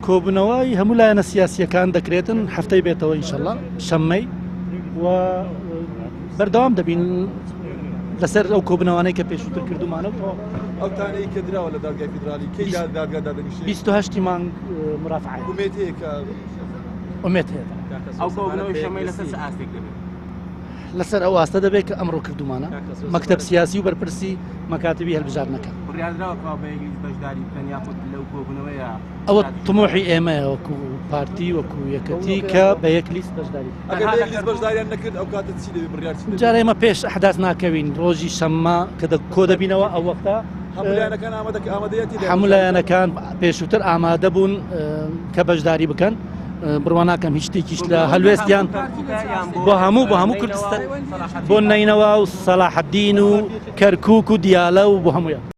کۆبوونەوەی هەموو لایەنە سیاسیەکان دەکرێتن هەفتەی بێتەوە ئینشەڵڵا شەممەی و بەردەوام دەبین لەسەر ئەو کۆبوونەوانەی کە پێشووتر کردومانەوە ئەو تانەی کە دراوە لە دادگای فیدرالی کەی دادگادا دەنووسێت 28 مانگ مرافعە ومێت هەیە کە ئومێت هەیە ئەو کۆبوونەوەی شەممەی لەسەر چ ئاستێک دەبێت لەسەر ئەو ئاستە دەبێت کە ئەمڕۆ کردومانە مەکتەب سیاسی و بەرپرسی مەکاتبی هەڵبژاردنەکە بڕیاردراوە بە یەکلیز بەشداری بکەن یاخود لەو کۆبوونەوەیە ئەوە طموحی ئێمەیە وەکو پارتی وەکو یەکەتی کە بە یەک لیست بەشداری ئەگەر بە یەکلیز بەشداریان نەکرد ئەو کاتە چی دەبێت بڕیار چی دەبێت؟ جارە ئێمە پێش ئەحداث ناکەوین ڕۆژی شەممە کە کۆ دەبینەوە ئەو وەختە هەموو لایەنەکان ئامادەیەتی هەموو لایەنەکان پێشووتر ئامادە بوون کە بەشداری بکەن بڕوا ناکەم هیچ شتێکیش لە هەلوێستیان بۆ هەموو کوردستان بۆ نینەوە و سەلاحەدین و کەرکووک و دیالە و بۆ هەموویان